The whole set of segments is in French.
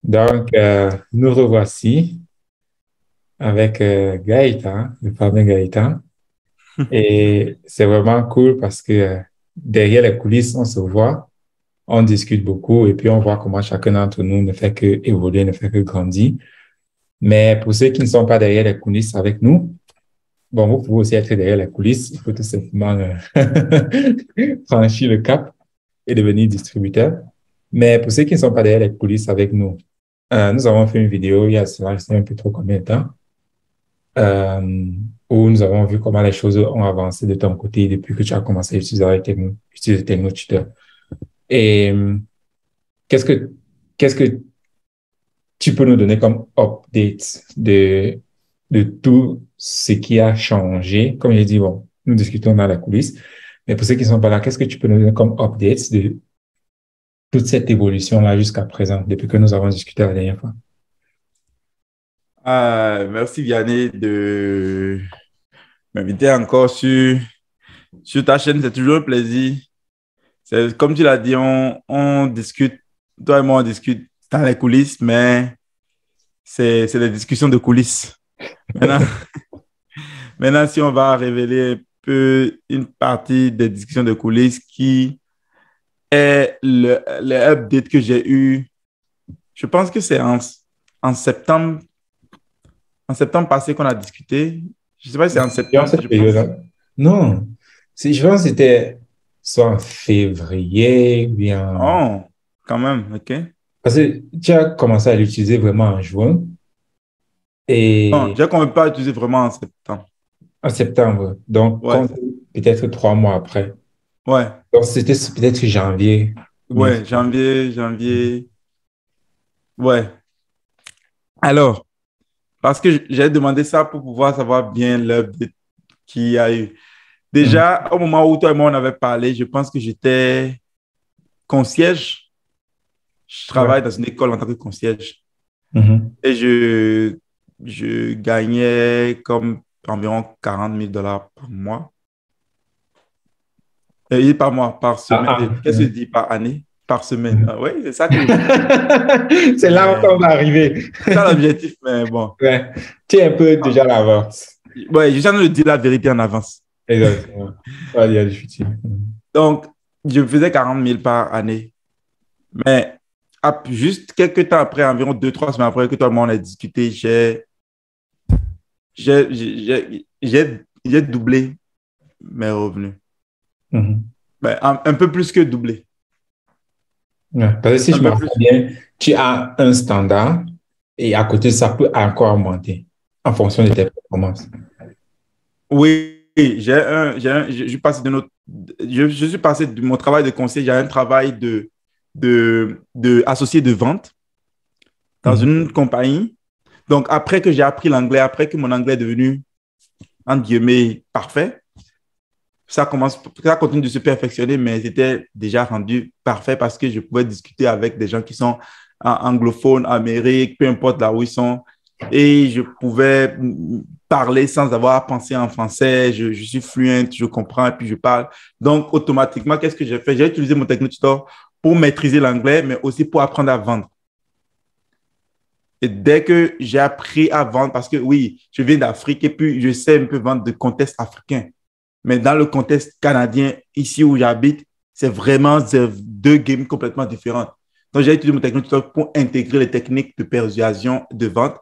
Donc, nous revoici avec Gaëtan, le fameux Gaëtan. Et c'est vraiment cool parce que derrière les coulisses, on se voit, on discute beaucoup et puis on voit comment chacun d'entre nous ne fait que évoluer, ne fait que grandir. Mais pour ceux qui ne sont pas derrière les coulisses avec nous, bon, vous pouvez aussi être derrière les coulisses. Il faut tout simplement franchir le cap et devenir distributeur. Mais pour ceux qui ne sont pas derrière les coulisses avec nous, nous avons fait une vidéo il y a cela, je sais un peu trop combien de temps, euh, où nous avons vu comment les choses ont avancé de ton côté depuis que tu as commencé à utiliser TechnoTutor. Et qu'est-ce que, qu'est-ce que tu peux nous donner comme update de tout ce qui a changé? Comme j'ai dit, bon, nous discutons dans la coulisse, mais pour ceux qui ne sont pas là, qu'est-ce que tu peux nous donner comme update de toute cette évolution-là jusqu'à présent, depuis que nous avons discuté la dernière fois? Merci Vianney de m'inviter encore sur ta chaîne. C'est toujours un plaisir. C'est, comme tu l'as dit, on discute, toi et moi, on discute dans les coulisses, mais c'est des discussions de coulisses. Maintenant, maintenant, si on va révéler un peu une partie des discussions de coulisses qui est le update que j'ai eu, je pense que c'est en septembre, en septembre passé qu'on a discuté. Je ne sais pas si c'est en Durant septembre, cette je pense. période-là? Non. Je pense que c'était soit en février, ou bien... Oh, quand même, OK. Parce que tu as commencé à l'utiliser vraiment en juin Non, et j'ai quand même pas utilisé vraiment en septembre. en septembre. Donc, Ouais, compte peut-être 3 mois après. ouais, Donc, c'était peut-être janvier ou bien... ouais, janvier. Ouais. Alors, parce que j'ai demandé ça pour pouvoir savoir bien l'update qu'il y a eu. Mhm, Déjà, au moment où toi et moi on avait parlé, je pense que j'étais concierge. Je ouais. travaille dans une école en tant que concierge. Mhm. Et je gagnais comme environ 40 000 $ par mois. Par mois, par Ah, semaine. ah, Qu'est-ce que je dis par année? Par semaine. mhm. Ah, oui, c'est ça que je dis. C'est là où on Mais va arriver. c'est ça l'objectif, mais bon. Ouais. Tu es un peu déjà à l'avance. Ouais, je suis en train de dire la vérité en avance. Exactement. Ouais, il y a du futur. Mhm. Donc, je faisais 40 000 par année. Mais juste quelques temps après, environ 2, 3 semaines après que toi et moi on a discuté, j'ai doublé mes revenus. Mhm. Ben, un peu plus que doublé. Ouais. Parce que si Un je me peu rappelle plus. bien, tu as un standard et à côté, ça peut encore monter en fonction de tes performances. Oui, je suis passé de notre, je suis passé de mon travail de conseiller à un travail de associé de vente dans Mhm. une compagnie. Donc, après que j'ai appris l'anglais, après que mon anglais est devenu, entre guillemets, parfait, ça continue de se perfectionner, mais c'était déjà rendu parfait parce que je pouvais discuter avec des gens qui sont anglophones, Amérique, peu importe là où ils sont. Et je pouvais parler sans avoir à penser en français. Je suis fluent, je comprends et puis je parle. Donc, automatiquement, qu'est-ce que j'ai fait? J'ai utilisé mon TechnoTutor pour maîtriser l'anglais, mais aussi pour apprendre à vendre. Et dès que j'ai appris à vendre, parce que oui, je viens d'Afrique et puis je sais un peu vendre de contexte africain. Mais dans le contexte canadien, ici où j'habite, c'est vraiment deux games complètement différentes. Donc, j'ai utilisé mon technique pour intégrer les techniques de persuasion de vente.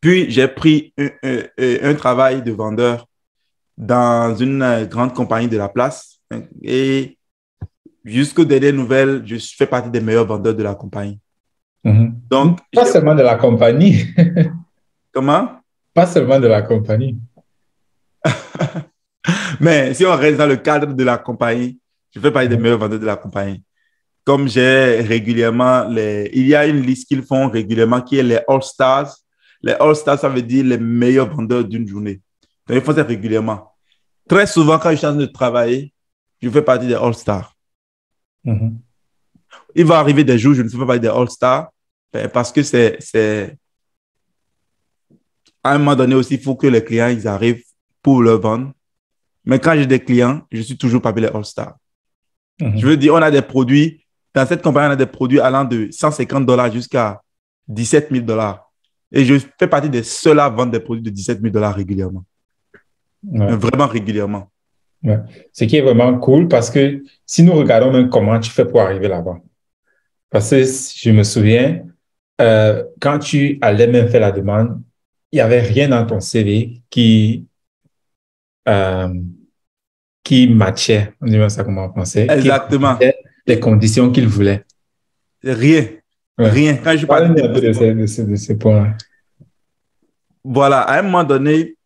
Puis, j'ai pris un travail de vendeur dans une grande compagnie de la place. Et jusqu'aux dernières nouvelles, je fais partie des meilleurs vendeurs de la compagnie. Mhm. Donc, Pas seulement de la compagnie, comment? pas seulement de la compagnie. Mais si on reste dans le cadre de la compagnie, je fais partie des meilleurs vendeurs de la compagnie. Comme j'ai régulièrement il y a une liste qu'ils font régulièrement qui est les All-Stars. Les All-Stars, ça veut dire les meilleurs vendeurs d'une journée. Donc, ils font ça régulièrement. Très souvent, quand je suis en train de travailler, je fais partie des All-Stars. Mhm. Il va arriver des jours où je ne fais pas partie des All-Stars parce que à un moment donné aussi, il faut que les clients ils arrivent pour leur vendre. Mais quand j'ai des clients, je suis toujours parmi les All-Stars. Je Mhm. veux dire, on a des produits. Dans cette compagnie, on a des produits allant de $150 jusqu'à $17 000. Et je fais partie des seuls à vendre des produits de $17 000 régulièrement. Ouais. Vraiment régulièrement. Ouais. Ce qui est vraiment cool parce que si nous regardons même comment tu fais pour arriver là-bas. Parce que je me souviens, quand tu allais même faire la demande, il n'y avait rien dans ton CV euh, qui matchait, on dit ça comment en français, qui Exactement. matchait les conditions qu'il voulait. Rien. Ouais. Rien. Quand je suis parti Parle-nous un peu de ce point-là. voilà, à un moment donné,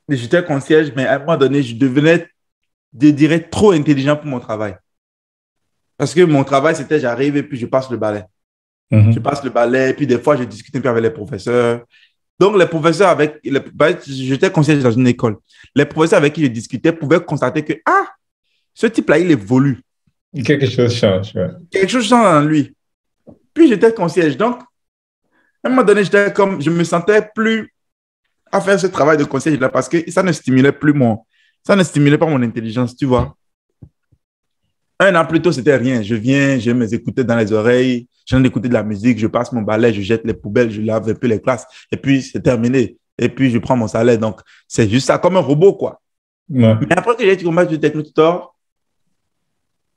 j'étais concierge, mais à un moment donné, je devenais, je dirais, trop intelligent pour mon travail. Parce que mon travail, c'était j'arrive et puis je passe le balai. Je Mhm. passe le balai, et puis des fois, je discute un peu avec les professeurs. Donc, les professeurs j'étais concierge dans une école. Les professeurs avec qui je discutais pouvaient constater que, ah, ce type-là, il évolue. Quelque chose change. Ouais. Quelque chose change en lui. Puis, j'étais concierge. Donc, à un moment donné, je me sentais plus à faire ce travail de concierge-là parce que ça ne stimulait pas mon intelligence, tu vois. Un an plus tôt, c'était rien. Je viens, je mes écouteurs dans les oreilles, je viens d'écouter de la musique, je passe mon balai, je jette les poubelles, je lave un peu les classes, et puis c'est terminé. Et puis je prends mon salaire. Donc, c'est juste ça, comme un robot, quoi. Ouais. Mais après que j'ai été combattu de technotutor,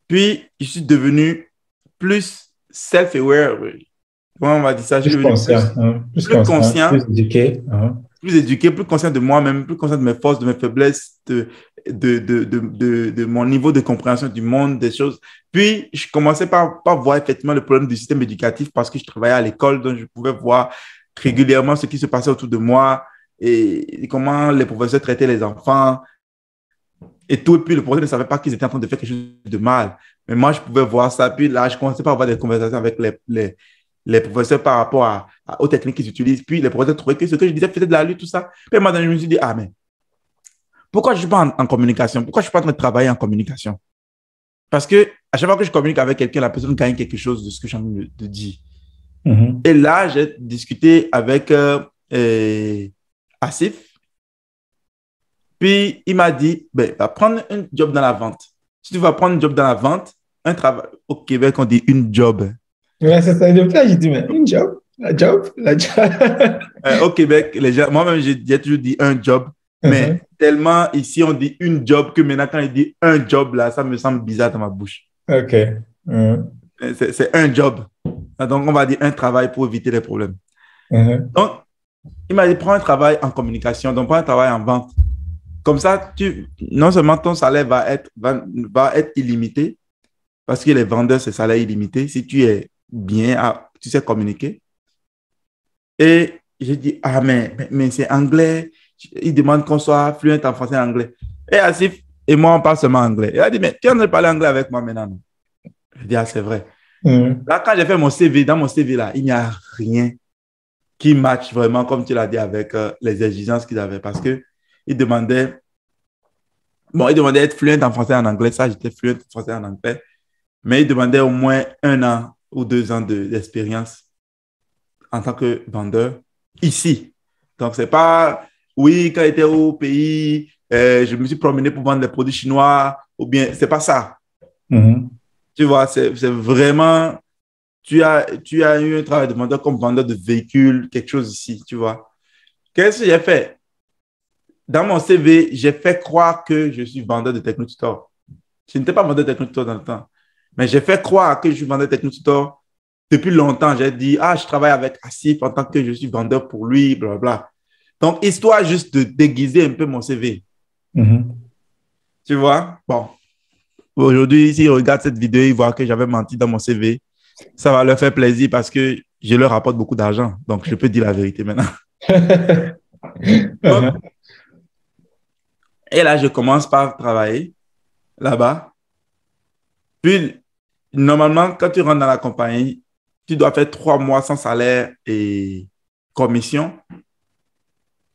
puis je suis devenu plus self-aware. Comment on va dire ça? Je suis Plus devenu conscient, hein. Plus plus conscient, conscient, plus éduqué. Hein. plus éduqué, plus conscient de moi-même, plus conscient de mes forces, de mes faiblesses, de mon niveau de compréhension du monde, des choses. Puis, je commençais par voir effectivement le problème du système éducatif parce que je travaillais à l'école, donc je pouvais voir régulièrement ce qui se passait autour de moi et comment les professeurs traitaient les enfants et tout. Et puis, le professeur ne savait pas qu'ils étaient en train de faire quelque chose de mal. Mais moi, je pouvais voir ça. Puis là, je commençais par avoir des conversations avec les professeurs par rapport aux techniques qu'ils utilisent. Puis les professeurs trouvaient que ce que je disais faisait de la lutte, tout ça. Puis moi, je me suis dit, ah, mais pourquoi je ne suis pas en communication? Pourquoi je ne suis pas en train de travailler en communication? Parce que à chaque fois que je communique avec quelqu'un, la personne gagne quelque chose de ce que j'ai envie de dire. Mhm. Et là, j'ai discuté avec Asif. Puis il m'a dit, ben, va prendre un job dans la vente. Si tu vas prendre un job dans la vente, un travail au Québec, on dit une job. Ouais, c'est ça. Depuis là, j'ai dit, mais une job, la job. Au Québec, les gens, moi-même, j'ai toujours dit un job, mais Mhm. tellement ici, on dit une job que maintenant, quand il dit un job, là, ça me semble bizarre dans ma bouche. OK. Mhm. C'est un job. Donc, on va dire un travail pour éviter les problèmes. Mhm. Donc, il m'a dit, prends un travail en communication, donc prends un travail en vente. Comme ça, non seulement ton salaire va être illimité, parce que les vendeurs, c'est salaire illimité, si tu es bien, tu sais communiquer. Et j'ai dit, ah, mais c'est anglais. Il demande qu'on soit fluent en français et en anglais. Et Asif et moi, on parle seulement anglais. Il a dit, mais tu es en train de parler anglais avec moi maintenant. Non? Je dis, ah, c'est vrai. Mhm. Là, quand j'ai fait mon CV, dans mon CV, là, il n'y a rien qui match vraiment, comme tu l'as dit, avec les exigences qu'ils avaient. Parce que il demandait d'être fluent en français et en anglais. Ça, j'étais fluent en français et en anglais. Mais il demandait au moins 1 an ou 2 ans d'expérience en tant que vendeur ici. Donc, c'est pas, oui, quand j'étais au pays, je me suis promené pour vendre des produits chinois, ou bien, c'est pas ça. Mhm. Tu vois, c'est vraiment, tu as eu un travail de vendeur comme vendeur de véhicules, quelque chose ici, tu vois. Qu'est-ce que j'ai fait? Dans mon CV, j'ai fait croire que je suis vendeur de Technotutor. Je n'étais pas vendeur de Technotutor dans le temps, mais j'ai fait croire que je suis vendeur de Technotutor. Depuis longtemps, j'ai dit, ah, je travaille avec Asif en tant que je suis vendeur pour lui, blablabla. Donc, histoire juste de déguiser un peu mon CV. Mhm. Tu vois? Bon, aujourd'hui, s'ils regardent cette vidéo, ils voient que j'avais menti dans mon CV. Ça va leur faire plaisir parce que je leur rapporte beaucoup d'argent. Donc, je peux dire la vérité maintenant. Donc, Mhm. et là, je commence par travailler là-bas. Puis, normalement, quand tu rentres dans la compagnie, tu dois faire 3 mois sans salaire et commission.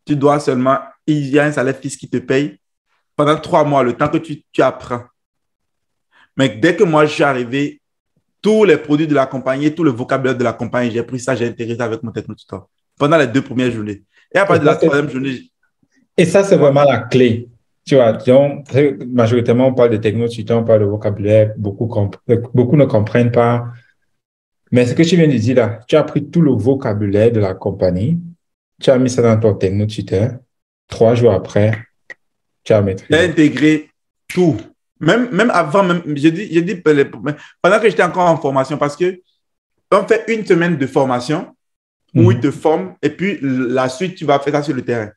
Tu dois seulement, il y a un salaire fixe qui te paye pendant 3 mois, le temps que tu apprends. Mais dès que moi, je suis arrivé, tous les produits de la compagnie, tout le vocabulaire de la compagnie, j'ai pris ça, j'ai intégré ça avec mon technotutor pendant les 2 premières journées. Et à Et partir de ça, la troisième journée, c'est vraiment la clé. Tu vois, donc, majoritairement, on parle de techno, on parle de vocabulaire, beaucoup ne comprennent pas. Mais ce que tu viens de dire là, tu as pris tout le vocabulaire de la compagnie, tu as mis ça dans ton technotuteur. 3 jours après, tu as J'ai maîtrisé. intégré tout. Même avant, même, pendant que j'étais encore en formation, parce que on fait une semaine de formation où ils Mhm. te forment et puis la suite, tu vas faire ça sur le terrain.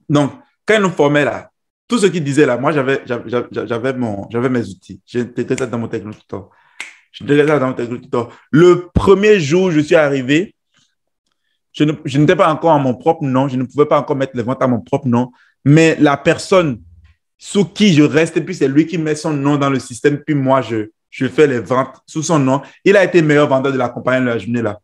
Donc, quand ils nous formaient là, tout ce qu'ils disaient là, moi, j'avais mes outils. J'intégrais ça dans mon technotuteur. J'intégrais ça dans mon technotuteur. Le premier jour où je suis arrivé, je n'étais pas encore à mon propre nom, je ne pouvais pas encore mettre les ventes à mon propre nom, mais la personne sous qui je reste, et puis c'est lui qui met son nom dans le système, puis moi, je fais les ventes sous son nom. Il a été meilleur vendeur de la compagnie de la journée là.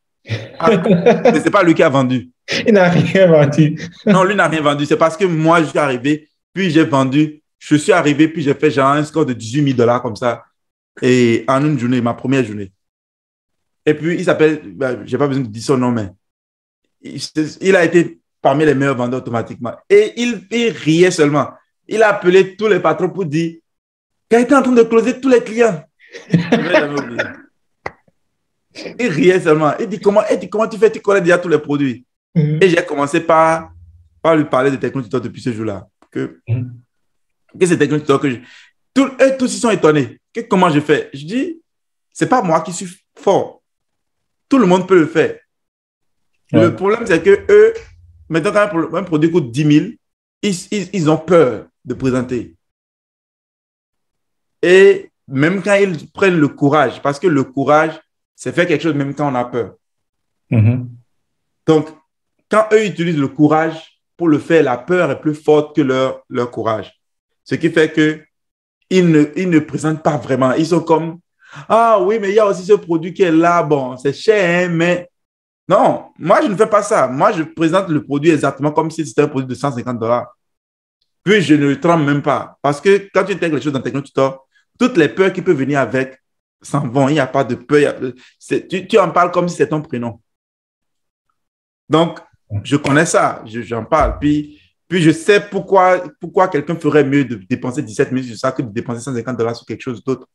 Ah, mais ce n'est pas lui qui a vendu. Il n'a rien vendu. Non, lui n'a rien vendu. C'est parce que moi, je suis arrivé, puis j'ai vendu. Je suis arrivé, puis j'ai fait genre un score de 18 000 $ comme ça. Et en une journée, ma première journée. Et puis, il s'appelle, je n'ai pas besoin de dire son nom, mais il a été parmi les meilleurs vendeurs automatiquement. Et il riait seulement. Il a appelé tous les patrons pour dire qu'il était en train de closer tous les clients. Je ne vais jamais oublier. Il riait seulement. Il dit comment tu fais? Tu connais déjà tous les produits. Et j'ai commencé par lui parler de techno-tuteur depuis ce jour-là. Que c'est techno-tuteur que eux tous ils sont étonnés. Comment je fais? Je dis, c'est pas moi qui suis fort. Tout le monde peut le faire. Ouais. Le problème, c'est que eux, maintenant, quand un produit coûte 10 000, ils ont peur de présenter. Et même quand ils prennent le courage, parce que le courage, c'est faire quelque chose même quand on a peur. Donc, quand eux utilisent le courage pour le faire, la peur est plus forte que leur courage. Ce qui fait qu'ils ne présentent pas vraiment. Ils sont comme, ah oui, mais il y a aussi ce produit qui est là, bon, c'est cher, hein, mais non, moi, je ne fais pas ça. Moi, je présente le produit exactement comme si c'était un produit de 150 $. Puis, je ne le trempe même pas. Parce que quand tu intègres les choses dans Technotutor, toutes les peurs qui peuvent venir avec s'en vont. Il n'y a pas de peur. Tu en parles comme si c'était ton prénom. Donc, je connais ça. J'en parle. Puis, je sais pourquoi quelqu'un ferait mieux de dépenser 17 000 sur ça que de dépenser 150 $ sur quelque chose d'autre.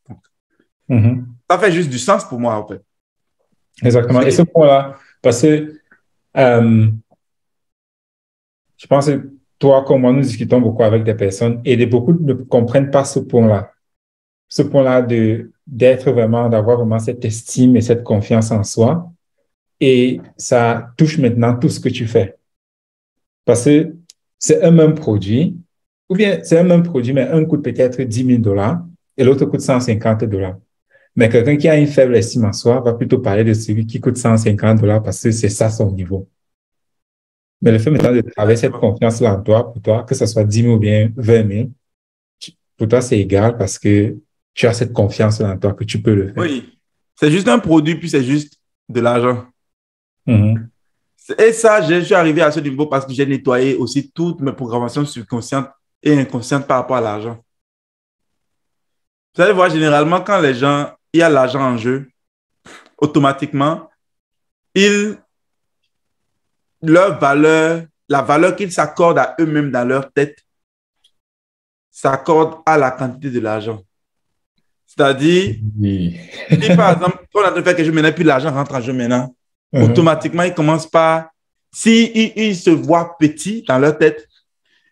Ça fait juste du sens pour moi, en fait. Exactement. Et ce point-là, parce que je pense que toi, comme moi, nous discutons beaucoup avec des personnes et beaucoup ne comprennent pas ce point-là. Ce point-là d'avoir vraiment cette estime et cette confiance en soi. Et ça touche maintenant tout ce que tu fais. Parce que c'est un même produit, ou bien c'est un même produit, mais un coûte peut-être 10 000 $ et l'autre coûte 150 $. Mais quelqu'un qui a une faible estime en soi va plutôt parler de celui qui coûte 150 $ parce que c'est ça son niveau. Mais le fait maintenant de travailler cette confiance-là en toi, pour toi, que ce soit 10 000 ou bien 20 000, pour toi, c'est égal parce que tu as cette confiance-là en toi que tu peux le faire. Oui, c'est juste un produit, puis c'est juste de l'argent. Et ça, je suis arrivé à ce niveau parce que j'ai nettoyé aussi toutes mes programmations subconscientes et inconscientes par rapport à l'argent. Vous allez voir, généralement, quand il y a l'argent en jeu, automatiquement, la valeur qu'ils s'accordent à eux-mêmes dans leur tête, s'accorde à la quantité de l'argent. C'est-à-dire, si par exemple, on a fait quelque chose maintenant, puis l'argent rentre en jeu maintenant, automatiquement, ils commencent par, ils se voient petits dans leur tête,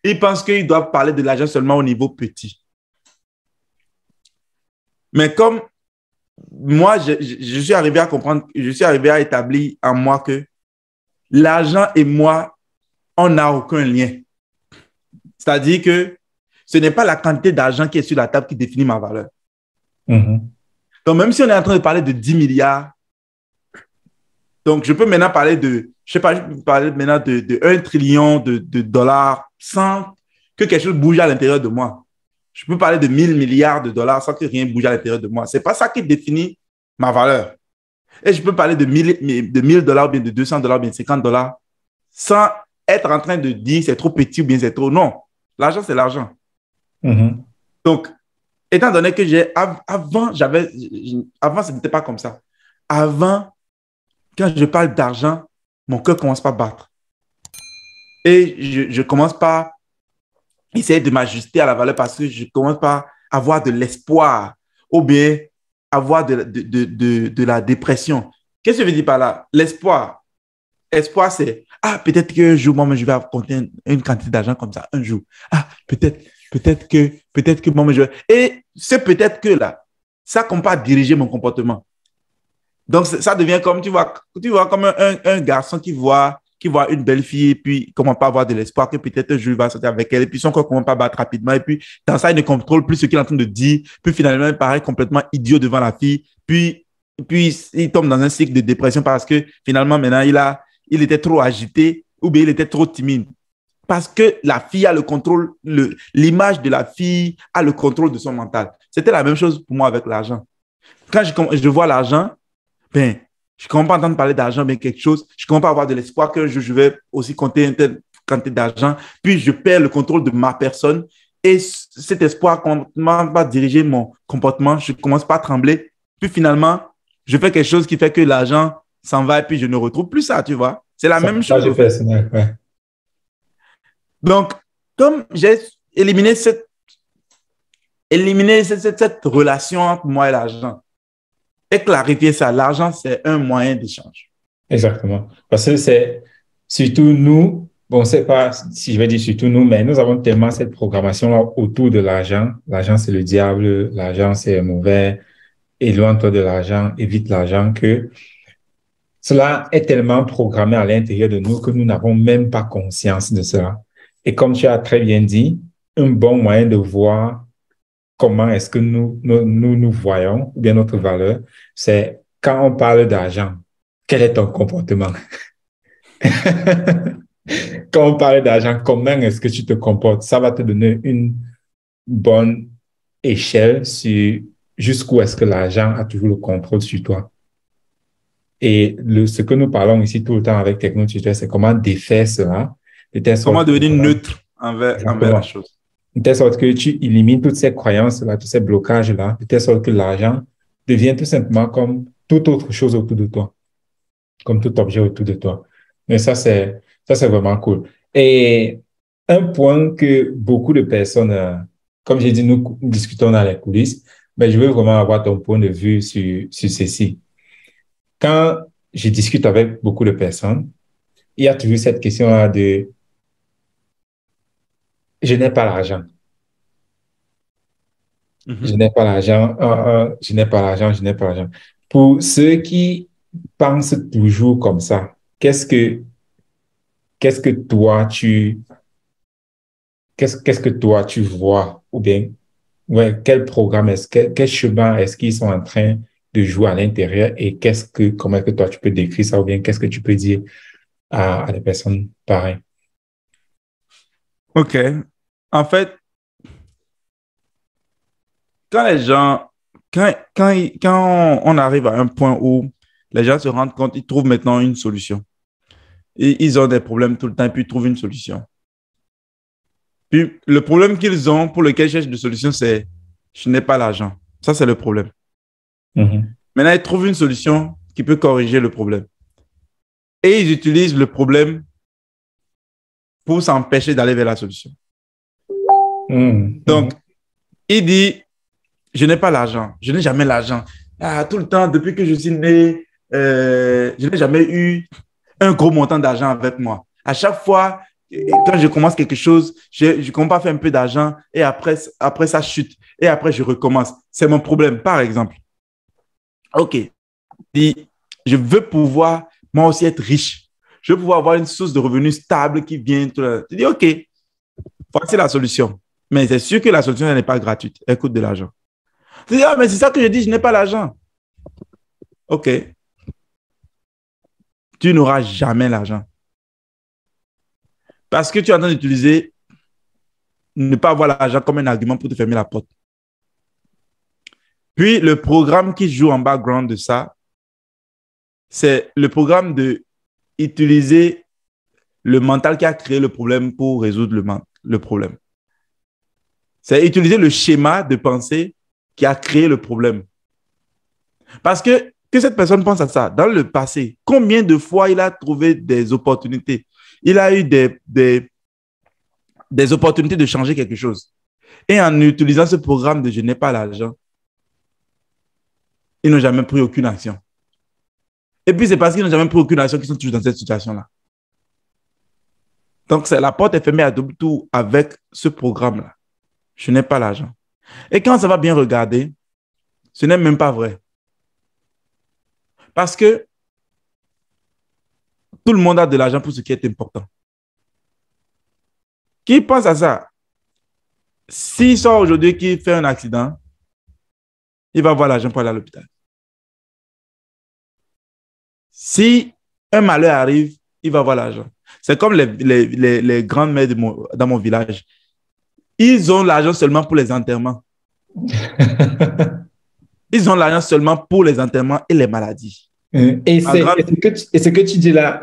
ils pensent qu'ils doivent parler de l'argent seulement au niveau petit. Mais comme moi, je suis arrivé à comprendre, je suis arrivé à établir en moi que l'argent et moi, on n'a aucun lien. C'est-à-dire que ce n'est pas la quantité d'argent qui est sur la table qui définit ma valeur. Donc, même si on est en train de parler de 10 milliards, donc je peux maintenant parler de, je sais pas, je peux parler maintenant de 1 trillion de dollars sans que quelque chose bouge à l'intérieur de moi. Je peux parler de 1000 milliards de dollars sans que rien bouge à l'intérieur de moi. Ce n'est pas ça qui définit ma valeur. Et je peux parler de 1000 $, bien de 200 $, bien de 50 $, sans être en train de dire c'est trop petit ou bien c'est trop. Non, l'argent, c'est l'argent. Donc, étant donné que avant, ce n'était pas comme ça. Avant, quand je parle d'argent, mon cœur commence par battre. Et je commence par essayer de m'ajuster à la valeur parce que je commence par avoir de l'espoir. Ou bien, avoir de la dépression. Qu'est-ce que je veux dire par là? L'espoir. Espoir, c'est, ah, peut-être qu'un jour, moi, je vais compter une quantité d'argent comme ça, un jour. Ah, peut-être que moi, je vais... Et ce peut-être que là, ça compte pas diriger mon comportement. Donc, ça devient comme, tu vois comme un garçon qui voit une belle fille et puis commence pas à avoir de l'espoir que peut-être un jour il va sortir avec elle et puis son corps commence pas à battre rapidement et puis dans ça, il ne contrôle plus ce qu'il est en train de dire. Puis finalement, il paraît complètement idiot devant la fille. Puis il tombe dans un cycle de dépression parce que finalement, maintenant, il était trop agité ou bien il était trop timide. Parce que la fille a le contrôle, l'image de la fille a le contrôle de son mental. C'était la même chose pour moi avec l'argent. Quand je vois l'argent, ben, je ne commence pas à entendre parler d'argent, mais quelque chose. Je ne commence pas à avoir de l'espoir que je vais aussi compter une telle quantité d'argent. Puis je perds le contrôle de ma personne. Et cet espoir commence à diriger mon comportement. Je commence pas à trembler. Puis finalement, je fais quelque chose qui fait que l'argent s'en va et puis je ne retrouve plus ça, tu vois. C'est la même chose. Sabotage personnel, ouais. Donc, comme j'ai éliminé cette relation entre moi et l'argent, et clarifier ça, l'argent, c'est un moyen d'échange. Exactement. Parce que c'est surtout nous, bon, c'est pas si je vais dire surtout nous, mais nous avons tellement cette programmation-là autour de l'argent. L'argent, c'est le diable, l'argent, c'est mauvais, éloigne-toi de l'argent, évite l'argent, que cela est tellement programmé à l'intérieur de nous que nous n'avons même pas conscience de cela. Et comme tu as très bien dit, un bon moyen de voir comment est-ce que nous voyons, ou bien notre valeur, c'est quand on parle d'argent, quel est ton comportement? Quand on parle d'argent, comment est-ce que tu te comportes? Ça va te donner une bonne échelle sur jusqu'où est-ce que l'argent a toujours le contrôle sur toi. Et ce que nous parlons ici tout le temps avec TechnoTutor, c'est comment défaire cela. Comment devenir neutre envers la chose. De telle sorte que tu élimines toutes ces croyances-là, tous ces blocages-là, de telle sorte que l'argent devient tout simplement comme toute autre chose autour de toi, comme tout objet autour de toi. Mais ça, c'est vraiment cool. Et un point que beaucoup de personnes, comme j'ai dit, nous discutons dans les coulisses, mais je veux vraiment avoir ton point de vue sur ceci. Quand je discute avec beaucoup de personnes, il y a toujours cette question-là de je n'ai pas l'argent. Je n'ai pas l'argent, je n'ai pas l'argent, je n'ai pas l'argent. Pour ceux qui pensent toujours comme ça, qu'est-ce que toi qu'est-ce que toi tu vois ou bien ouais, quel programme quel chemin est-ce qu'ils sont en train de jouer à l'intérieur et comment est-ce que toi tu peux décrire ça ou bien qu'est-ce que tu peux dire à des personnes pareilles? OK. En fait, quand les gens, quand on arrive à un point où les gens se rendent compte, ils trouvent maintenant une solution. Et ils ont des problèmes tout le temps, puis ils trouvent une solution. Puis le problème qu'ils ont, pour lequel ils cherchent des solutions, c'est je n'ai pas l'argent. Ça, c'est le problème. Mhm. Maintenant, ils trouvent une solution qui peut corriger le problème. Et ils utilisent le problème pour s'empêcher d'aller vers la solution. Mhm. Donc, il dit, je n'ai pas l'argent, je n'ai jamais l'argent. Ah, tout le temps, depuis que je suis né, je n'ai jamais eu un gros montant d'argent avec moi. À chaque fois, quand je commence quelque chose, je commence à faire un peu d'argent et après ça chute. Et après, je recommence. C'est mon problème, par exemple. OK. Dit, je veux pouvoir, moi aussi, être riche. Je veux pouvoir avoir une source de revenus stable qui vient. Tu dis, OK, voici la solution. Mais c'est sûr que la solution n'est pas gratuite. Elle coûte de l'argent. Tu dis, ah, mais c'est ça que je dis, je n'ai pas l'argent. OK. Tu n'auras jamais l'argent. Parce que tu es en train d'utiliser ne pas avoir l'argent comme un argument pour te fermer la porte. Puis, le programme qui joue en background de ça, c'est le programme d'utiliser le mental qui a créé le problème pour résoudre le problème. C'est utiliser le schéma de pensée qui a créé le problème. Parce que cette personne pense à ça, dans le passé, combien de fois il a trouvé des opportunités? Il a eu des opportunités de changer quelque chose. Et en utilisant ce programme de « je n'ai pas l'argent », ils n'ont jamais pris aucune action. Et puis, c'est parce qu'ils n'ont jamais pris aucune action qu'ils sont toujours dans cette situation-là. Donc, la porte est fermée à double tour avec ce programme-là. Je n'ai pas l'argent. Et quand ça va bien regarder, ce n'est même pas vrai. Parce que tout le monde a de l'argent pour ce qui est important. Qui pense à ça? S'il sort aujourd'hui, qu'il fait un accident, il va avoir l'argent pour aller à l'hôpital. Si un malheur arrive, il va avoir l'argent. C'est comme les grandes-mères dans mon village. Ils ont l'argent seulement pour les enterrements. Ils ont l'argent seulement pour les enterrements et les maladies. Et ce que tu dis là,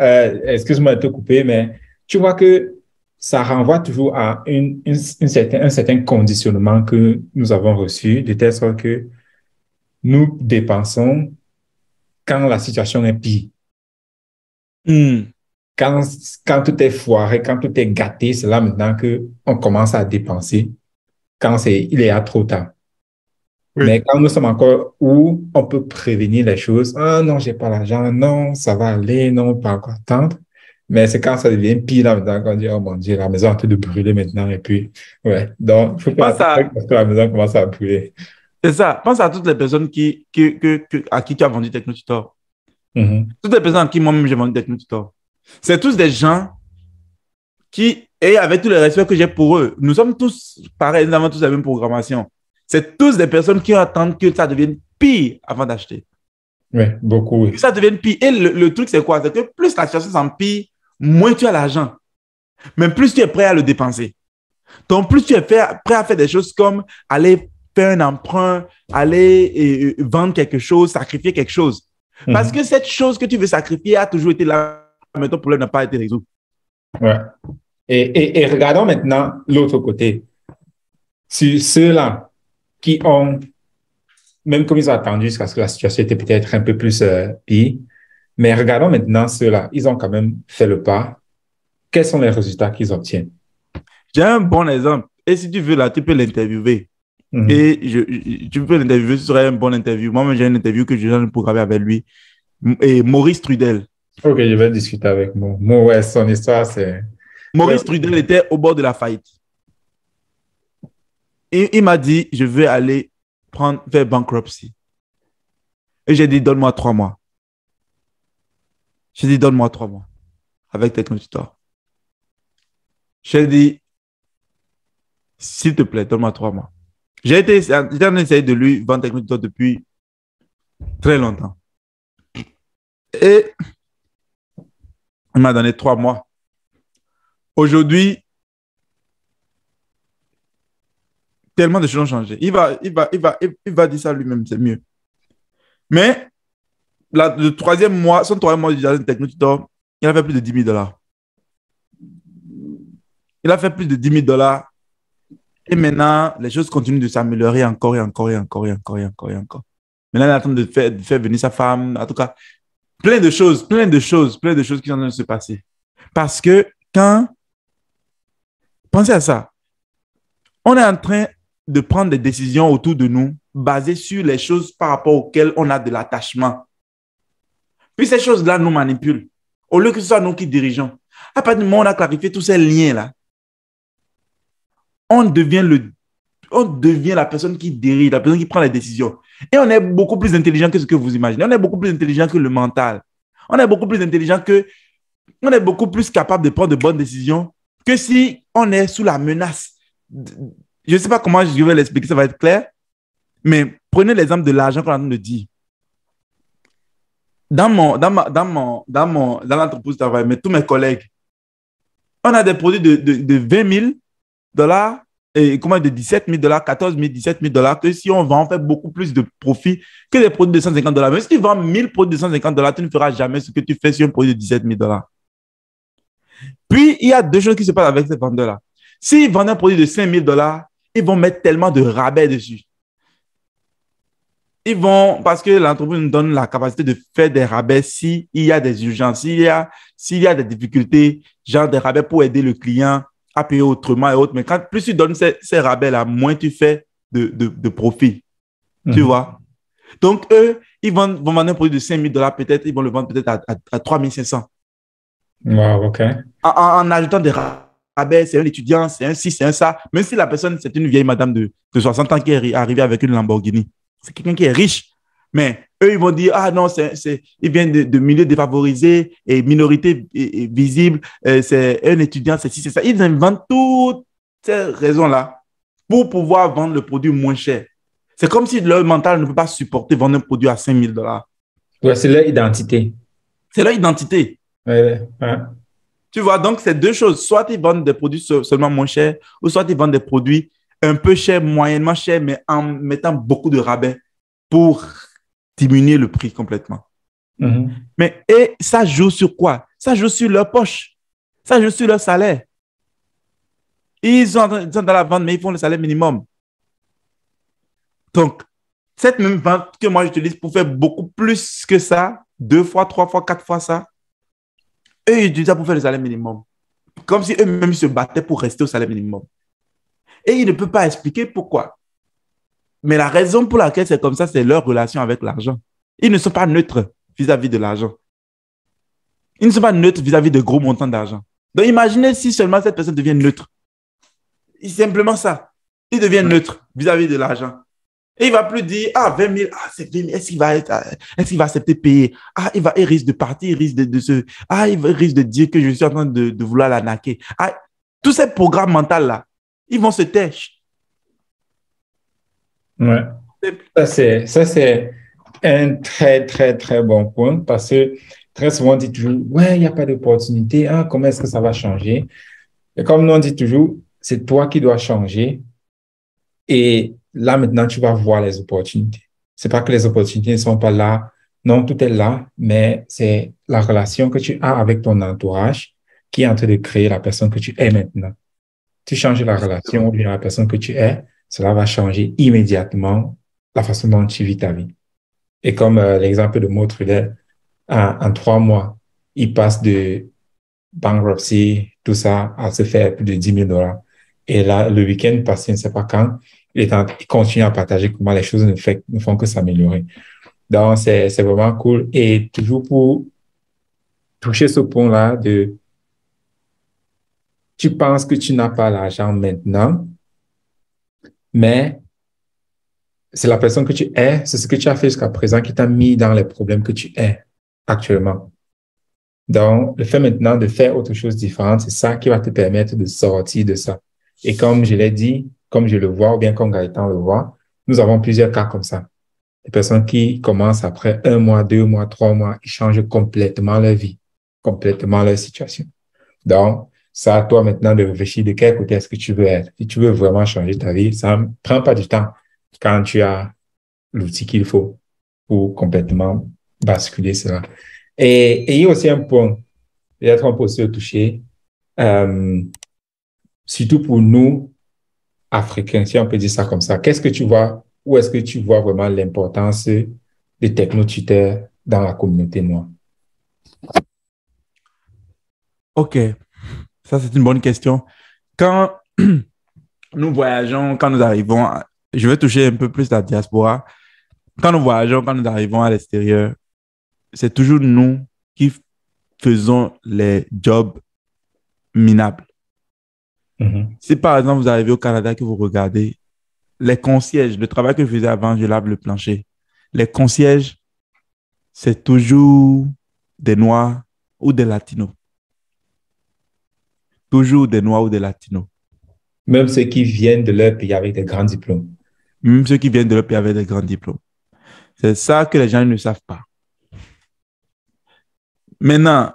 excuse-moi de te couper, mais tu vois que ça renvoie toujours à un certain conditionnement que nous avons reçu, de telle sorte que nous dépensons quand la situation est pire. Quand tout est foiré, quand tout est gâté, c'est là maintenant qu'on commence à dépenser, quand il est à trop tard. Oui. Mais quand nous sommes encore où on peut prévenir les choses, ah non, j'ai pas l'argent, non, ça va aller, non, pas encore attendre. Mais c'est quand ça devient pire là maintenant qu'on dit, oh mon Dieu, la maison est en train de brûler maintenant. Et puis, ouais, donc, il faut pas parce que la maison commence à brûler. C'est ça. Pense à toutes les personnes à qui tu as vendu TechnoTutor. Toutes les personnes à qui moi-même j'ai vendu TechnoTutor. C'est tous des gens qui, et avec tout le respect que j'ai pour eux, nous sommes tous pareils, nous avons tous la même programmation. C'est tous des personnes qui attendent que ça devienne pire avant d'acheter. Oui, beaucoup, oui. Que ça devienne pire. Et le truc, c'est quoi? C'est que plus la situation s'empire, moins tu as l'argent. Mais plus tu es prêt à le dépenser. Donc, plus tu es prêt à faire des choses comme aller faire un emprunt, aller vendre quelque chose, sacrifier quelque chose. Parce que cette chose que tu veux sacrifier a toujours été là, mais ton problème n'a pas été résolu. Ouais. Et regardons maintenant l'autre côté. Sur ceux-là qui ont, même comme ils ont attendu jusqu'à ce que la situation était peut-être un peu plus pire, mais regardons maintenant ceux-là, ils ont quand même fait le pas. Quels sont les résultats qu'ils obtiennent? J'ai un bon exemple. Et si tu veux, là, tu peux l'interviewer. Et tu peux l'interviewer, ce serait un bon interview. Moi-même, j'ai une interview que j'ai programmée avec lui. Et Maurice Trudel. Ok, je vais discuter avec Mo. Mo, ouais, son histoire, c'est... Maurice Trudel était au bord de la faillite. Et il m'a dit, je veux aller faire bankruptcy. Et j'ai dit, donne-moi 3 mois. J'ai dit, donne-moi 3 mois avec TechnoTutor. J'ai dit, s'il te plaît, donne-moi 3 mois. J'étais en train d'essayer de lui vendre TechnoTutor depuis très longtemps. Et il m'a donné 3 mois. Aujourd'hui, tellement de choses ont changé. Il va dire ça lui-même, c'est mieux. Mais le 3e mois, son 3e mois de TechnoTutor, il a fait plus de $10,000. Il a fait plus de $10,000. Et maintenant, les choses continuent de s'améliorer encore et encore et encore et encore et encore et encore. Maintenant, il est en train de faire venir sa femme. En tout cas, plein de choses qui sont en train de se passer. Parce que pensez à ça, on est en train de prendre des décisions autour de nous basées sur les choses par rapport auxquelles on a de l'attachement. Puis ces choses-là nous manipulent. Au lieu que ce soit nous qui dirigeons. À partir du moment où on a clarifié tous ces liens-là, on devient la personne qui dirige, la personne qui prend les décisions. Et on est beaucoup plus intelligent que ce que vous imaginez. On est beaucoup plus intelligent que le mental. On est beaucoup plus intelligent on est beaucoup plus capable de prendre de bonnes décisions que si on est sous la menace. Je ne sais pas comment je vais l'expliquer, ça va être clair. Mais prenez l'exemple de l'argent qu'on est en train de dire. Dans l'entreprise de travail, mais tous mes collègues, on a des produits de $20,000 et de $17,000, $14,000, $17,000 que si on vend, on fait beaucoup plus de profit que des produits de $150. Mais si tu vends 1000 produits de $150, tu ne feras jamais ce que tu fais sur un produit de $17,000. Puis, il y a 2 choses qui se passent avec ces vendeurs-là. S'ils vendent un produit de $5,000, ils vont mettre tellement de rabais dessus. Parce que l'entreprise nous donne la capacité de faire des rabais s'il y a des urgences, s'il y a des difficultés, genre des rabais pour aider le client à payer autrement et autres. Mais plus tu donnes ces rabais-là, moins tu fais de profit. Tu vois? Donc, eux, vont vendre un produit de 5 000 dollars peut-être, ils vont le vendre peut-être à 3 500. Wow, OK. En ajoutant des rabais, c'est un étudiant, c'est un ci, c'est un ça. Même si la personne, c'est une vieille madame de 60 ans qui est arrivée avec une Lamborghini. C'est quelqu'un qui est riche. Mais eux, ils vont dire, ah non, ils viennent de milieux défavorisés et minorités visibles. C'est un étudiant, c'est ci, c'est ça. Ils inventent toutes ces raisons-là pour pouvoir vendre le produit moins cher. C'est comme si leur mental ne peut pas supporter vendre un produit à 5 000 dollars. Ouais, c'est leur identité. C'est leur identité. Ouais, ouais. Tu vois, donc c'est deux choses. Soit ils vendent des produits seulement moins chers, ou soit ils vendent des produits un peu chers, moyennement chers, mais en mettant beaucoup de rabais pour diminuer le prix complètement. Mhm. Mais et ça joue sur quoi? Ça joue sur leur poche. Ça joue sur leur salaire. Ils sont dans la vente, mais ils font le salaire minimum. Donc, cette même vente que moi j'utilise pour faire beaucoup plus que ça, 2 fois, 3 fois, 4 fois ça, eux, ils utilisent ça pour faire le salaire minimum. Comme si eux-mêmes se battaient pour rester au salaire minimum. Et ils ne peuvent pas expliquer pourquoi. Mais la raison pour laquelle c'est comme ça, c'est leur relation avec l'argent. Ils ne sont pas neutres vis-à-vis de l'argent. Ils ne sont pas neutres vis-à-vis de gros montants d'argent. Donc, imaginez si seulement cette personne devient neutre. C'est simplement ça. Il devient neutre vis-à-vis de l'argent. Et il ne va plus dire, ah, 20 000, ah, c'est 20 000, est-ce qu'il va accepter de payer? Ah, il risque de partir, il risque il risque de dire que je suis en train de vouloir l'arnaquer. Ah, tous ces programmes mentaux-là, ils vont se taire. Ouais. Ça, c'est un très, très, très bon point parce que très souvent, on dit toujours, ouais, il n'y a pas d'opportunité. Ah, comment est-ce que ça va changer? Et comme nous, on dit toujours, c'est toi qui dois changer. Et là, maintenant, tu vas voir les opportunités. C'est pas que les opportunités ne sont pas là. Non, tout est là, mais c'est la relation que tu as avec ton entourage qui est en train de créer la personne que tu es maintenant. Tu changes la relation ou bien la personne que tu es, cela va changer immédiatement la façon dont tu vis ta vie. Et comme l'exemple de Mo Thriller, en 3 mois, il passe de bankruptcy, tout ça, à se faire plus de 10 000 dollars. Et là, le week-end passé, je ne sais pas quand, il continue à partager comment les choses ne font que s'améliorer. Donc, c'est vraiment cool. Et toujours pour toucher ce point-là tu penses que tu n'as pas l'argent maintenant, mais c'est la personne que tu es, c'est ce que tu as fait jusqu'à présent qui t'a mis dans les problèmes que tu es actuellement. Donc, le fait maintenant de faire autre chose différente, c'est ça qui va te permettre de sortir de ça. Et comme je l'ai dit, comme je le vois, ou bien comme Gaëtan le voit, nous avons plusieurs cas comme ça. Des personnes qui commencent après 1 mois, 2 mois, 3 mois, ils changent complètement leur vie, complètement leur situation. Donc, c'est à toi maintenant de réfléchir de quel côté est-ce que tu veux être. Si tu veux vraiment changer ta vie, ça ne prend pas du temps quand tu as l'outil qu'il faut pour complètement basculer cela. Et il y a aussi un point, peut-être on peut aussi le toucher, euh, surtout pour nous, Africains, si on peut dire ça comme ça. Qu'est-ce que tu vois, où est-ce que tu vois vraiment l'importance des techno-tuteurs dans la communauté noire? OK, ça c'est une bonne question. Quand nous voyageons, quand nous arrivons, je vais toucher un peu plus la diaspora. Quand nous voyageons, quand nous arrivons à l'extérieur, c'est toujours nous qui faisons les jobs minables. Mhm. Si par exemple vous arrivez au Canada que vous regardez, les concierges, le travail que je faisais avant, je lave le plancher. Les concierges, c'est toujours des Noirs ou des Latinos. Toujours des Noirs ou des Latinos. Même ceux qui viennent de leur pays avec des grands diplômes. Même ceux qui viennent de leur pays avec des grands diplômes. C'est ça que les gens ne savent pas. Maintenant,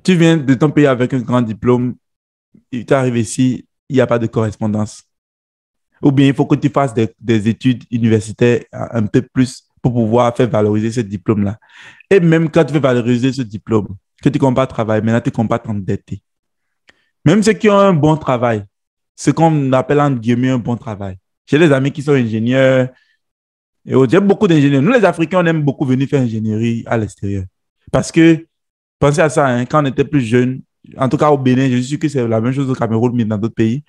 tu viens de ton pays avec un grand diplôme, tu arrives ici, il n'y a pas de correspondance. Ou bien il faut que tu fasses des études universitaires un peu plus pour pouvoir faire valoriser ce diplôme-là. Et même quand tu veux valoriser ce diplôme, que tu ne comptes pas travailler, maintenant tu ne comptes pas t'endetter. Même ceux qui ont un bon travail, ce qu'on appelle en guillemets un bon travail. J'ai des amis qui sont ingénieurs, et j'ai beaucoup d'ingénieurs. Nous, les Africains, on aime beaucoup venir faire ingénierie à l'extérieur. Parce que, pensez à ça, hein, quand on était plus jeune, en tout cas au Bénin, je suis sûr que c'est la même chose au Cameroun, mais dans d'autres pays.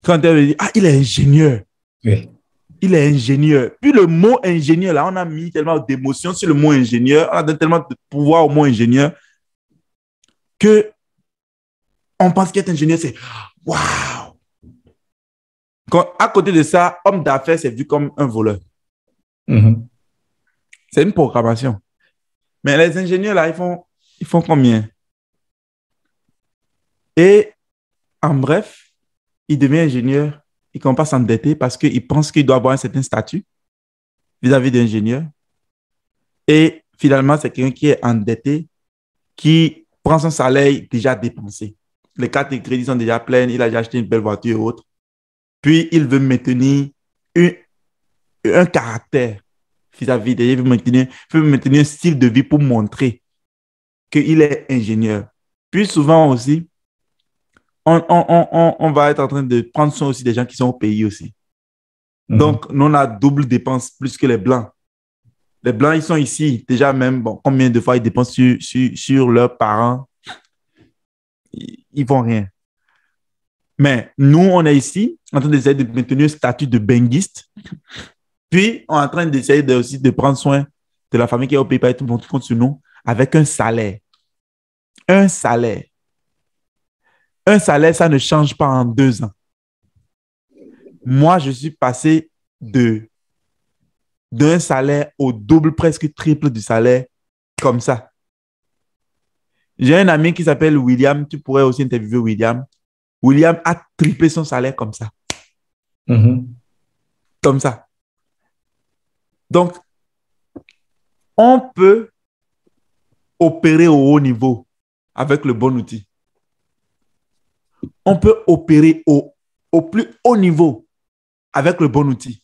Quand on dit, ah, il est ingénieur. Oui. il est ingénieur. Puis le mot ingénieur, là, on a mis tellement d'émotion sur le mot ingénieur, on a donné tellement de pouvoir au mot ingénieur que on pense qu'être ingénieur, c'est waouh! À côté de ça, homme d'affaires, c'est vu comme un voleur. C'est une programmation. Mais les ingénieurs, là, ils font combien? Et en bref, il devient ingénieur, il ne commence pas à s'endetter parce qu'il pense qu'il doit avoir un certain statut vis-à-vis d'ingénieur. Et finalement, c'est quelqu'un qui est endetté, qui prend son salaire déjà dépensé. Les cartes de crédit sont déjà pleines, il a déjà acheté une belle voiture et autres. Puis, il veut maintenir un caractère vis-à-vis de, il veut maintenir un style de vie pour montrer qu'il est ingénieur. Puis, souvent aussi, on va être en train de prendre soin aussi des gens qui sont au pays aussi. Donc, nous, on a double dépense plus que les Blancs. Les Blancs, ils sont ici. Déjà même, bon, combien de fois ils dépensent sur leurs parents? Ils font rien. Mais nous, on est ici en train d'essayer de maintenir un statut de benguiste. Puis, on est en train d'essayer aussi de prendre soin de la famille qui est au pays, pas tout le monde compte sur nous, avec un salaire. Un salaire. Un salaire, ça ne change pas en 2 ans. Moi, je suis passé d'un salaire au double, presque triple du salaire, comme ça. J'ai un ami qui s'appelle William, tu pourrais aussi interviewer William. William a triplé son salaire comme ça. Comme ça. Donc, on peut opérer au haut niveau avec le bon outil. On peut opérer au plus haut niveau avec le bon outil.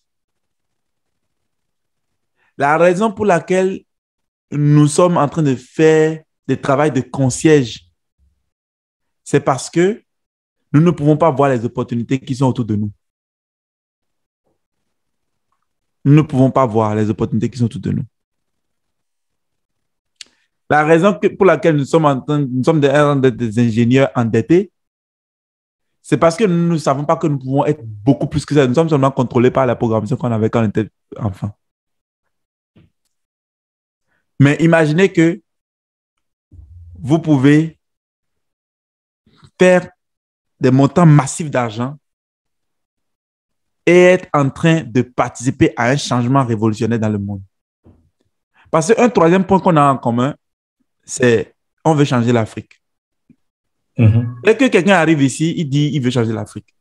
La raison pour laquelle nous sommes en train de faire des travaux de concierge, c'est parce que nous ne pouvons pas voir les opportunités qui sont autour de nous. Nous ne pouvons pas voir les opportunités qui sont autour de nous. La raison pour laquelle nous sommes des ingénieurs endettés, c'est parce que nous ne savons pas que nous pouvons être beaucoup plus que ça. Nous sommes seulement contrôlés par la programmation qu'on avait quand on était enfant. Mais imaginez que vous pouvez faire des montants massifs d'argent et être en train de participer à un changement révolutionnaire dans le monde. Parce qu'un troisième point qu'on a en commun, c'est on veut changer l'Afrique. Dès que quelqu'un arrive ici, il dit qu'il veut changer l'Afrique.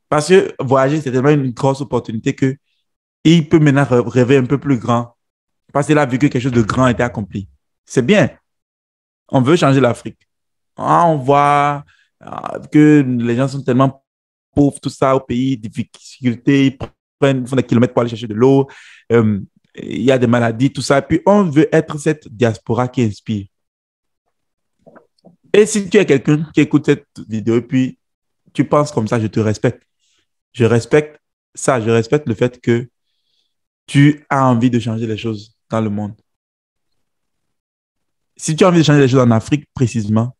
Parce que voyager, c'est tellement une grosse opportunité qu'il peut maintenant rêver un peu plus grand. Parce qu'il a vu que quelque chose de grand a été accompli. C'est bien. On veut changer l'Afrique. On voit que les gens sont tellement pauvres, tout ça, au pays, difficultés, ils font des kilomètres pour aller chercher de l'eau. Il y a des maladies, tout ça. Puis on veut être cette diaspora qui inspire. Et si tu es quelqu'un qui écoute cette vidéo et puis tu penses comme ça, je te respecte. Je respecte ça, je respecte le fait que tu as envie de changer les choses dans le monde. Si tu as envie de changer les choses en Afrique précisément,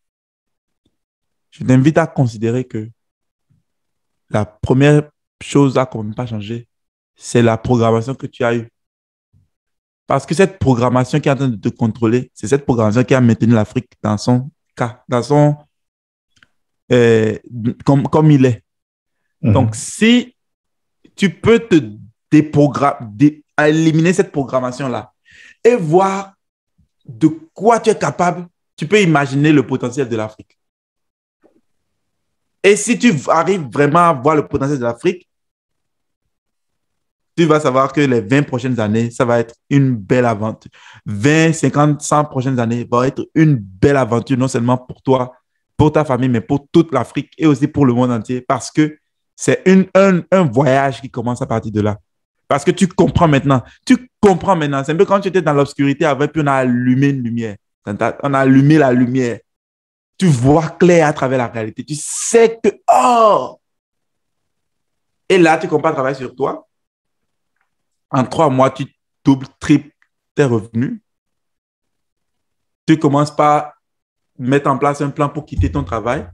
je t'invite à considérer que la première chose à ne pas changer, c'est la programmation que tu as eue. Parce que cette programmation qui est en train de te contrôler, c'est cette programmation qui a maintenu l'Afrique dans son cas, comme il est. Donc, si tu peux éliminer cette programmation-là et voir de quoi tu es capable, tu peux imaginer le potentiel de l'Afrique. Et si tu arrives vraiment à voir le potentiel de l'Afrique, tu vas savoir que les 20 prochaines années, ça va être une belle aventure. 20, 50, 100 prochaines années vont être une belle aventure, non seulement pour toi, pour ta famille, mais pour toute l'Afrique et aussi pour le monde entier, parce que c'est un voyage qui commence à partir de là. Parce que tu comprends maintenant. C'est un peu quand tu étais dans l'obscurité avant, puis on a allumé une lumière. On a allumé la lumière. Tu vois clair à travers la réalité. Tu sais que, oh! Et là, tu commences à travailler sur toi. En 3 mois, tu doubles, triples tes revenus. Tu commences par mettre en place un plan pour quitter ton travail,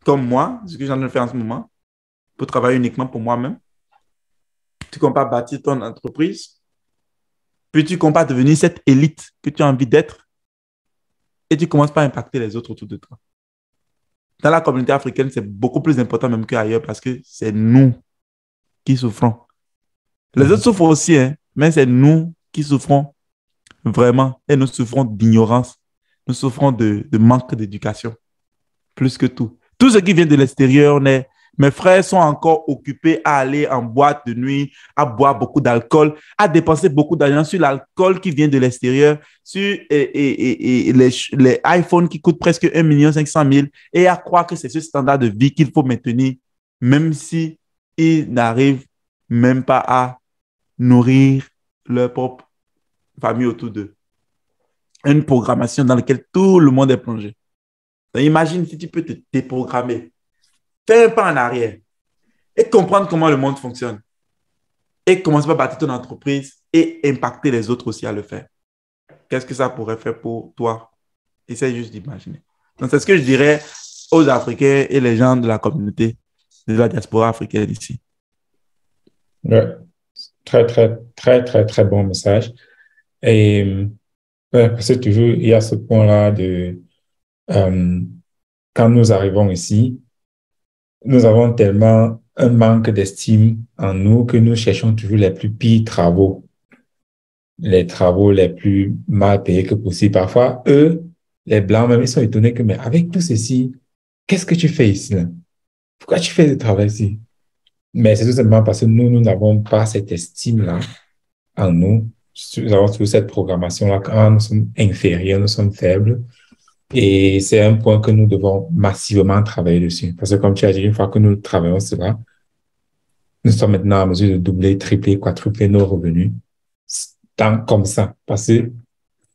comme moi, ce que j'en ai fait en ce moment, pour travailler uniquement pour moi-même. tu commences à bâtir ton entreprise, puis tu commences à devenir cette élite que tu as envie d'être et tu commences pas à impacter les autres autour de toi. Dans la communauté africaine, c'est beaucoup plus important même qu'ailleurs parce que c'est nous qui souffrons. Les autres souffrent aussi, hein, mais c'est nous qui souffrons vraiment et nous souffrons d'ignorance. Nous souffrons de manque d'éducation, plus que tout. Tout ce qui vient de l'extérieur, mes frères sont encore occupés à aller en boîte de nuit, à boire beaucoup d'alcool, à dépenser beaucoup d'argent sur l'alcool qui vient de l'extérieur, sur les iPhones qui coûtent presque 1,5 million et à croire que c'est ce standard de vie qu'il faut maintenir, même si ils n'arrivent même pas à nourrir leur propre famille autour d'eux. Une programmation dans laquelle tout le monde est plongé. Donc, imagine si tu peux te déprogrammer, faire un pas en arrière et comprendre comment le monde fonctionne et commencer par bâtir ton entreprise et impacter les autres aussi à le faire. Qu'est-ce que ça pourrait faire pour toi? Essaye juste d'imaginer. Donc, c'est ce que je dirais aux Africains et les gens de la communauté de la diaspora africaine ici. Ouais. Très, très, très, très, très bon message. Et parce que toujours, il y a ce point-là de quand nous arrivons ici, nous avons tellement un manque d'estime en nous que nous cherchons toujours les plus pires travaux, les travaux les plus mal payés que possible. Parfois, eux, les Blancs, même, ils sont étonnés que, mais avec tout ceci, qu'est-ce que tu fais ici, là? Pourquoi tu fais ce travail ici? Mais c'est tout simplement parce que nous n'avons pas cette estime-là en nous. Nous avons toujours cette programmation-là. Quand nous sommes inférieurs, nous sommes faibles. Et c'est un point que nous devons massivement travailler dessus. Parce que comme tu as dit, une fois que nous travaillons cela, nous sommes maintenant en mesure de doubler, tripler, quadrupler nos revenus. Tant comme ça. Parce que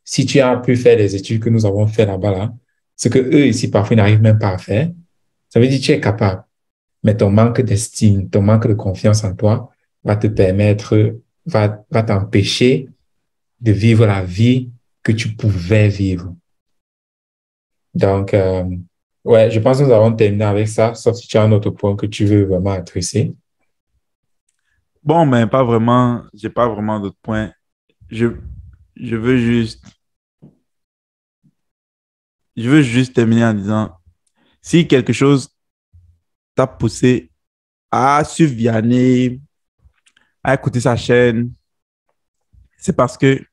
si tu as pu faire les études que nous avons fait là-bas, là, ce que eux ici parfois n'arrivent même pas à faire, ça veut dire que tu es capable. Mais ton manque d'estime, ton manque de confiance en toi va te permettre, va t'empêcher de vivre la vie que tu pouvais vivre. Donc, ouais, je pense que nous avons terminé avec ça, sauf si tu as un autre point que tu veux vraiment adresser. Bon, mais pas vraiment, j'ai pas vraiment d'autres points. Je, je veux juste, je veux juste terminer en disant, si quelque chose t'a poussé à suivre Vianney, à écouter sa chaîne, c'est parce que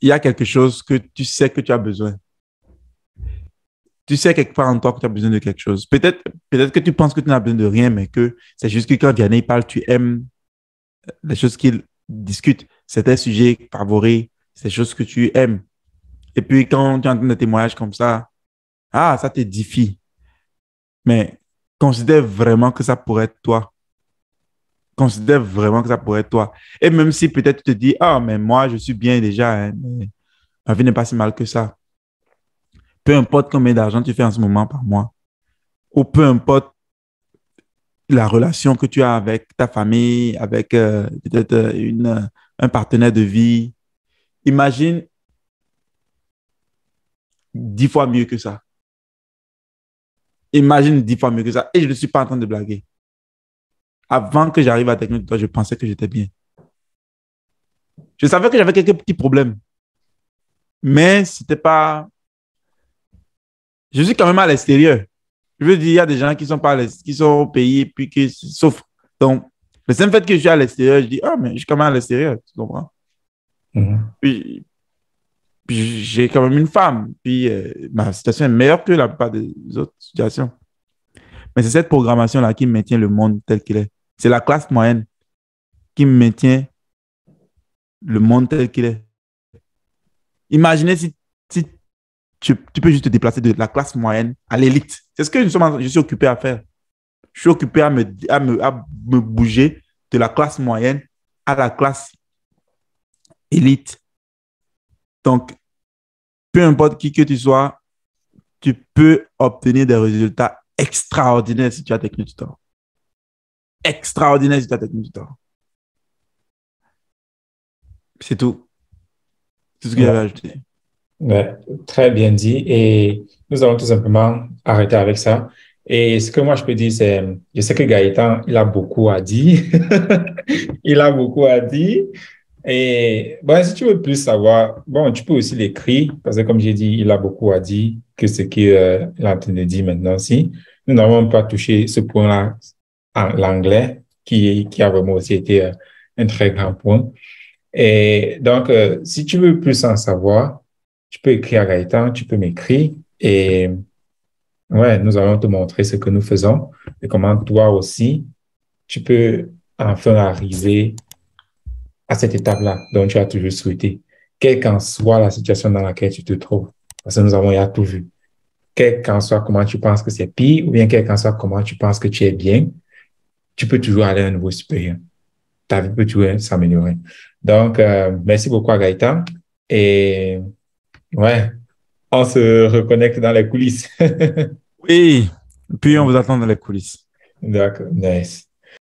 il y a quelque chose que tu sais que tu as besoin. Tu sais quelque part en toi que tu as besoin de quelque chose. Peut-être que tu penses que tu n'as besoin de rien, mais que c'est juste que quand Vianney parle, tu aimes les choses qu'il discute. C'est tes sujets favoris, c'est des choses que tu aimes. Et puis quand tu entends des témoignages comme ça t'édifie. Mais considère vraiment que ça pourrait être toi. Considère vraiment que ça pourrait être toi. Et même si peut-être tu te dis, ah, mais moi, je suis bien déjà, hein, mais ma vie n'est pas si mal que ça. Peu importe combien d'argent tu fais en ce moment par mois, ou peu importe la relation que tu as avec ta famille, avec peut-être un partenaire de vie, imagine 10 fois mieux que ça. Imagine 10 fois mieux que ça. Et je ne suis pas en train de blaguer. Avant que j'arrive à Techno de toi, je pensais que j'étais bien. Je savais que j'avais quelques petits problèmes, mais c'était pas. Je suis quand même à l'extérieur. Je veux dire, il y a des gens qui sont pas qui sont au pays et puis qui souffrent. Donc, le simple fait que je suis à l'extérieur, je dis, ah, mais je suis quand même à l'extérieur, tu comprends? Puis j'ai quand même une femme, puis ma situation est meilleure que la plupart des autres situations. Mais c'est cette programmation-là qui maintient le monde tel qu'il est. C'est la classe moyenne qui maintient le monde tel qu'il est. Imaginez si tu peux juste te déplacer de la classe moyenne à l'élite. C'est ce que je suis occupé à faire. Je suis occupé à me bouger de la classe moyenne à la classe élite. Donc, peu importe qui que tu sois, tu peux obtenir des résultats extraordinaires si tu as Techno Tutor. Extraordinaire si tu as Techno Tutor. C'est tout. C'est ce que j'avais ajouté. Ouais, très bien dit. Et nous allons tout simplement arrêter avec ça. Et ce que moi, je peux dire, c'est, je sais que Gaëtan, il a beaucoup à dire. Il a beaucoup à dire. Et bon, si tu veux plus savoir, bon, tu peux aussi l'écrire, parce que comme j'ai dit, il a beaucoup à dire que ce qu'il est en train de dire maintenant aussi. Nous n'avons pas touché ce point-là en l'anglais, qui a vraiment aussi été un très grand point. Et donc, si tu veux plus en savoir, tu peux écrire à Gaëtan, tu peux m'écrire et ouais, nous allons te montrer ce que nous faisons et comment toi aussi, tu peux enfin arriver à cette étape-là dont tu as toujours souhaité, quelle qu'en soit la situation dans laquelle tu te trouves. Parce que nous avons déjà tout vu. Quel qu'en soit comment tu penses que c'est pire, ou bien quel qu'en soit comment tu penses que tu es bien, tu peux toujours aller à un niveau supérieur. Ta vie peut toujours s'améliorer. Donc, merci beaucoup à Gaëtan. Et ouais, on se reconnecte dans les coulisses. Oui, puis on vous attend dans les coulisses. D'accord, nice.